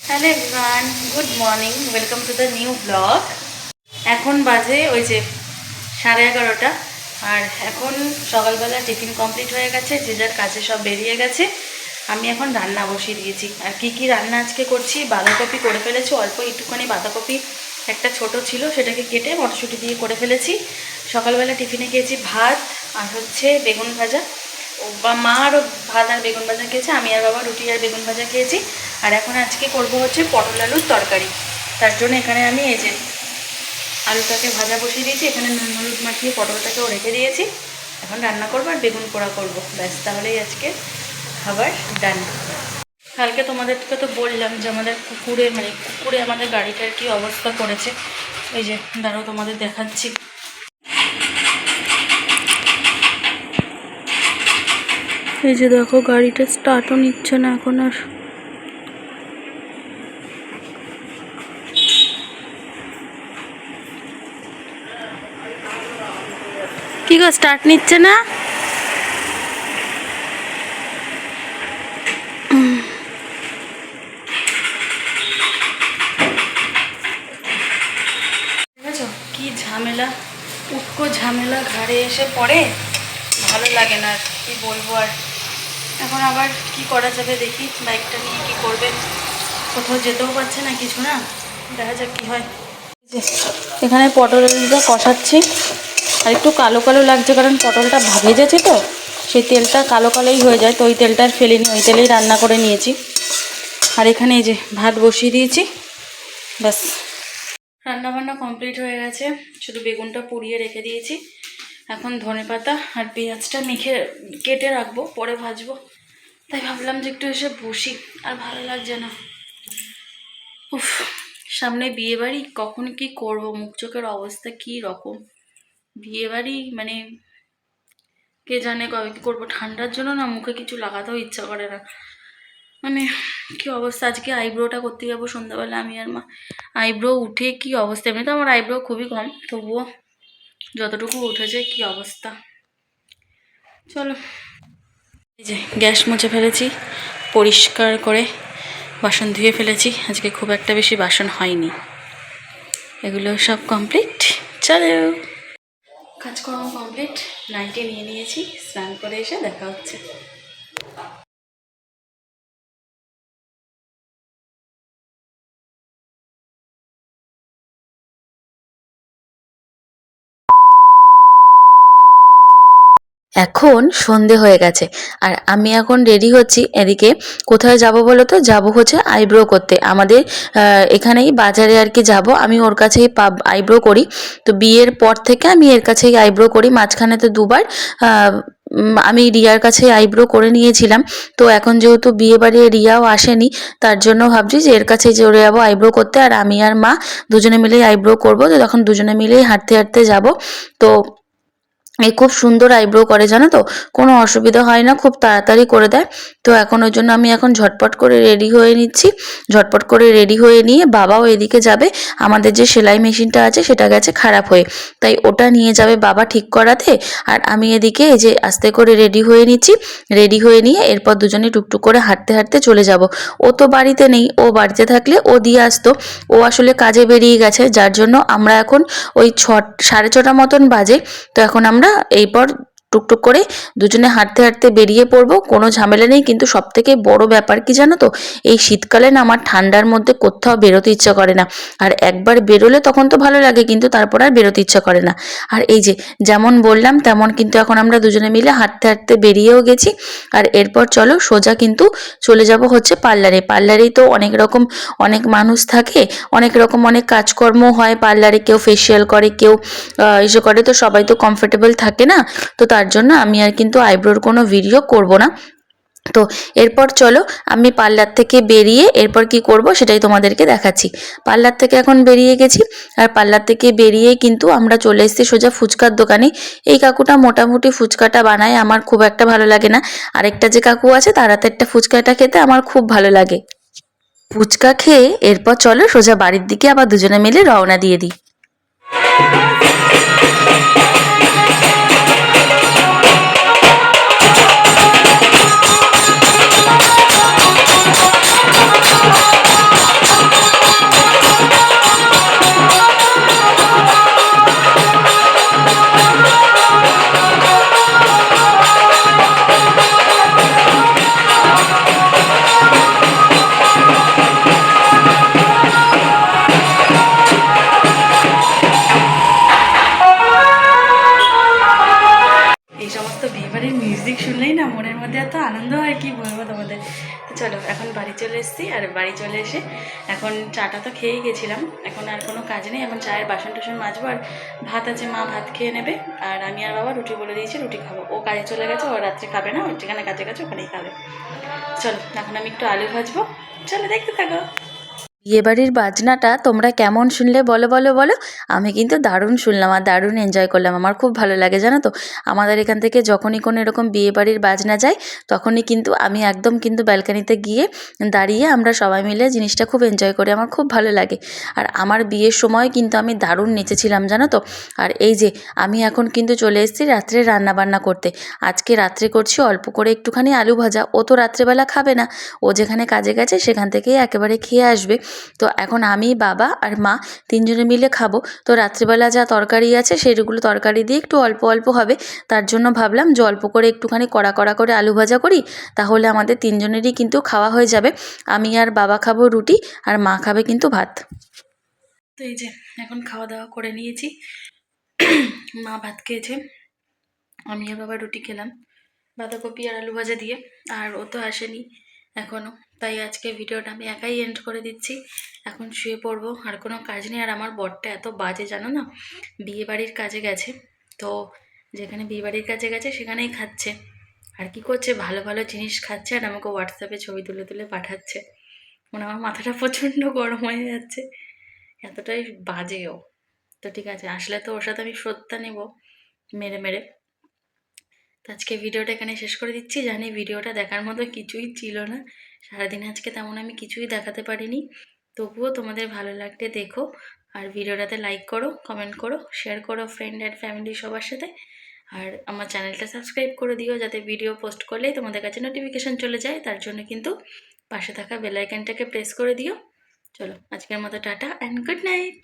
Hello everyone, good morning, welcome to the new blog. এখন বাজে ওই যে 11:30, আর এখন সকালবেলা টিফিন কমপ্লিট হয়ে গেছে, যে যার কাজে সব বেরিয়ে গেছে। আমি এখন রান্না বসিয়ে দিয়েছি। আর কি রান্না আজকে করছি, বাঁধাকপি করে ফেলেছি, অল্প একটুখানি বাঁধাকপি একটা ছোট ছিল, সেটাকে কেটে মটরশুঁটি দিয়ে করে ফেলেছি। সকালবেলা টিফিনে খেয়েছি ভাত আর হচ্ছে বেগুন ভাজা। মা আরও ভাত আর বেগুন ভাজা খেয়েছে, আমি আর বাবা রুটি আর বেগুন ভাজা খেয়েছি। আর এখন আজকে করব হচ্ছে পটল আলুর তরকারি। তার জন্য এখানে আমি এই যে আলুটাকে ভাজা বসিয়ে দিয়েছি, এখানে নুন হলুদ মাখিয়ে পটলটাকেও রেখে দিয়েছি। এখন রান্না করবো আর বেগুন পোড়া করবো, ব্যাস, তাহলেই আজকে খাবার ডান। কালকে তোমাদেরকে তো বললাম যে আমাদের কুকুরে আমাদের গাড়িটার কি অবস্থা করেছে। এই যে দাঁড়াও তোমাদের দেখাচ্ছি। এই যে দেখো, গাড়িটা স্টার্টও নিচ্ছে না এখন আর। কি গো, স্টার্ট নিচ্ছে না? বুঝেছো কি ঝামেলা, উটকো ঝামেলা ঘাড়ে এসে পড়ে, ভালো লাগে না, আর কি বলবো। আর এখন আবার কি করা যাবে দেখি, বাইকটা নিয়ে কি করবে, কোথাও যেতেও পারছে না কিছু না, দেখা যাক কি হয়। এখানে পটল আলুটা কষাচ্ছি, আর একটু কালো কালো লাগছে কারণ পটলটা ভেজেছি তো, সেই তেলটা কালো কালোই হয়ে যায়, তো ওই তেলটা আর ফেলিনি, ওই তেলেই রান্না করে নিয়েছি। আর এখানে এই যে ভাত বসিয়ে দিয়েছি, ব্যাস রান্নাবান্না কমপ্লিট হয়ে গেছে, শুধু বেগুনটা পুড়িয়ে রেখে দিয়েছি। এখন ধনেপাতা আর পেঁয়াজটা মেখে কেটে রাখবো, পরে ভাজবো। তাই ভাবলাম যে একটু এসে বসি, আর ভালো লাগছে না। উফ, সামনে বিয়েবাড়ি, কখন কি করব, মুখ চোখের অবস্থা কি রকম। বিয়েবাড়ি মানে কে জানে কবে কি করবো, ঠান্ডার জন্য না মুখে কিছু লাগাতেও ইচ্ছা করে না, মানে কি অবস্থা। আজকে আইব্রোটা করতে যাবো সন্ধ্যাবেলা আমি আর মা। আইব্রো উঠে কি অবস্থা, এমনি তো আমার আইব্রো খুবই কম, তবুও যতটুকু উঠেছে কি অবস্থা। চলো, এই যে গ্যাস মুছে ফেলেছি, পরিষ্কার করে বাসন ধুয়ে ফেলেছি, আজকে খুব একটা বেশি বাসন হয়নি। এগুলো সব কমপ্লিট। চলো, কাজকর্ম কমপ্লিট, নাইটি নিয়ে নিয়েছি, স্নান করে এসে দেখা হচ্ছে। এখন সন্ধে হয়ে গেছে, আর আমি এখন রেডি হচ্ছি। এদিকে কোথায় যাব বলো তো, যাব হচ্ছে আইব্রো করতে, আমাদের এখানেই বাজারে আর কি যাব। আমি ওর কাছেই আইব্রো করি, তো বিয়ের পর থেকে আমি এর কাছেই আইব্রো করি। মাঝখানে তো দুবার আমি রিয়ার কাছে আইব্রো করে নিয়েছিলাম, তো এখন যেহেতু বিয়ে বাড়ি রিয়াও আসেনি, তার জন্য ভাবছি যে এর কাছে চলে যাবো আইব্রো করতে। আর আমি আর মা দুজনে মিলেই আইব্রো করবো, তো তখন দুজনে মিলেই হাঁটতে হাঁটতে যাব। তো এই খুব সুন্দর আইব্রো করে, জানো তো, কোনো অসুবিধা হয় না, খুব তাড়াতাড়ি করে দেয়। তো এখন ওই জন্য আমি এখন ঝটপট করে রেডি হয়ে নিচ্ছি। ঝটপট করে রেডি হয়ে নিয়ে বাবাও এদিকে যাবে, আমাদের যে সেলাই মেশিনটা আছে সেটা গেছে খারাপ হয়ে, তাই ওটা নিয়ে যাবে বাবা ঠিক করাতে। আর আমি এদিকে এই যে আস্তে করে রেডি হয়ে নিচ্ছি, রেডি হয়ে নিয়ে এরপর দুজনে টুকটুক করে হাঁটতে হাঁটতে চলে যাব। ও তো বাড়িতে নেই, ও বাড়িতে থাকলে ও দিয়ে আসতো, ও আসলে কাজে বেরিয়ে গেছে, যার জন্য আমরা এখন ওই 6:30 মতন বাজে, তো এখন আমরা এইপর টুকটুক করে দুজনে হাঁটতে হাঁটতে বেরিয়ে পড়বো, কোনো ঝামেলা নেই। কিন্তু সব থেকে বড় ব্যাপার কি জানো তো, এই শীতকালে না আমার ঠান্ডার মধ্যে কোথাও বেরোতে ইচ্ছা করে না, আর একবার বেরোলে তখন তো ভালো লাগে, কিন্তু তারপর আর বেরোতে ইচ্ছা করে না। আর এই যে যেমন বললাম তেমন কিন্তু এখন আমরা দুজনে মিলে হাঁটতে হাঁটতে বেরিয়েও গেছি। আর এরপর চলো সোজা কিন্তু চলে যাব হচ্ছে পার্লারে। পার্লারেই তো অনেক রকম অনেক মানুষ থাকে, অনেক রকম অনেক কাজকর্ম হয় পার্লারে, কেউ ফেসিয়াল করে, কেউ এসে করে, তো সবাই তো কমফোর্টেবল থাকে না, তো তার জন্য আমি আর কিন্তু আইব্রোর কোনো ভিডিও করব না। তো এরপর চলো আমি পার্লার থেকে বেরিয়ে এরপর কি করব সেটাই তোমাদেরকে দেখাচ্ছি। পার্লার থেকে এখন বেরিয়ে গেছি, আর পার্লার থেকে বেরিয়ে কিন্তু আমরা চলে এসেছি সোজা ফুচকার দোকানে। এই কাকুটা মোটামুটি ফুচকাটা বানায়, আমার খুব একটা ভালো লাগে না। আরেকটা যে কাকু আছে তার হাতে একটা ফুচকাটা খেতে আমার খুব ভালো লাগে। ফুচকা খেয়ে এরপর চলো সোজা বাড়ির দিকে আবার দুজনে মিলে রওনা দিয়ে দিই। চলো এখন বাড়ি চলে এসেছি, আর বাড়ি চলে এসে এখন চাটা তো খেয়েই গেছিলাম, এখন আর কোনো কাজ নেই। এখন চায়ের বাসন টাসন মাজবো, আর ভাত আছে, মা ভাত খেয়ে নেবে, আর আমি আর বাবা রুটি বলে দিয়েছি রুটি খাবো। ও কাজে চলে গেছে, ও রাত্রে খাবে না, ওই যেখানে কাছে কাছে ওখানেই খাবে। চলো এখন আমি একটু আলু ভাজবো, চলো দেখতে থাকো। বিয়েবাড়ির বাজনাটা তোমরা কেমন শুনলে বলো বলো বলো। আমি কিন্তু দারুণ শুনলাম আর দারুণ এনজয় করলাম, আমার খুব ভালো লাগে জানো তো। আমাদের এখান থেকে যখনই কোনো এরকম বিয়েবাড়ির বাজনা যায় তখনই কিন্তু আমি একদম কিন্তু ব্যালকানিতে গিয়ে দাঁড়িয়ে আমরা সবাই মিলে জিনিসটা খুব এনজয় করি, আমার খুব ভালো লাগে। আর আমার বিয়ের সময় কিন্তু আমি দারুণ নেচেছিলাম জানো তো। আর এই যে আমি এখন কিন্তু চলে এসেছি রাত্রে রান্না বান্না করতে। আজকে রাত্রে করছি অল্প করে একটুখানি আলু ভাজা, ও তো রাত্রেবেলা খাবে না, ও যেখানে কাজে গেছে সেখান থেকেই একেবারে খেয়ে আসবে। তো এখন আমি, বাবা আর মা তিনজনে মিলে খাবো। তো রাত্রিবেলা যা তরকারি আছে সেগুলো তরকারি দিয়ে একটু অল্প অল্প হবে, তার জন্য ভাবলাম যে অল্প করে একটুখানি কড়া কড়া করে আলু ভাজা করি, তাহলে আমাদের তিনজনেরই কিন্তু খাওয়া হয়ে যাবে। আমি আর বাবা খাবো রুটি, আর মা খাবে কিন্তু ভাত। তো এই যে এখন খাওয়া দাওয়া করে নিয়েছি, মা ভাত খেয়েছে, আমি আর বাবা রুটি খেলাম বাঁধাকপি আর আলু ভাজা দিয়ে। আর ও তো আসেনি এখনও, তাই আজকে ভিডিওটা আমি একাই এন্ড করে দিচ্ছি। এখন শুয়ে পড়বো, আর কোনো কাজ নেই। আর আমার বরটা এত বাজে জানো না, বিয়ে বাড়ির কাজে গেছে, তো যেখানে বিয়ে বাড়ির কাজে গেছে সেখানেই খাচ্ছে, আর কি করছে ভালো ভালো জিনিস খাচ্ছে, আর আমাকে হোয়াটসঅ্যাপে ছবি তুলে তুলে পাঠাচ্ছে। মানে আমার মাথাটা প্রচণ্ড গরম হয়ে যাচ্ছে, এতটাই বাজে ও। তো ঠিক আছে, আসলে তো ওর সাথে আমি শ্রদ্ধা নেব মেরে মেরে। তো আজকে ভিডিওটা এখানে শেষ করে দিচ্ছি। জানি ভিডিওটা দেখার মতো কিছুই ছিল না, সারাদিন আজকে তেমন আমি কিছুই দেখাতে পারিনি, তবুও তোমাদের ভালো লাগলে দেখো। আর ভিডিওটাতে লাইক করো, কমেন্ট করো, শেয়ার করো ফ্রেন্ড অ্যান্ড ফ্যামিলি সবার সাথে। আর আমার চ্যানেলটা সাবস্ক্রাইব করে দিও, যাতে ভিডিও পোস্ট করলেই তোমাদের কাছে নোটিফিকেশান চলে যায়। তার জন্য কিন্তু পাশে থাকা বেল আইকনটাকে প্রেস করে দিও। চলো আজকের মতো টাটা অ্যান্ড গুড নাইট।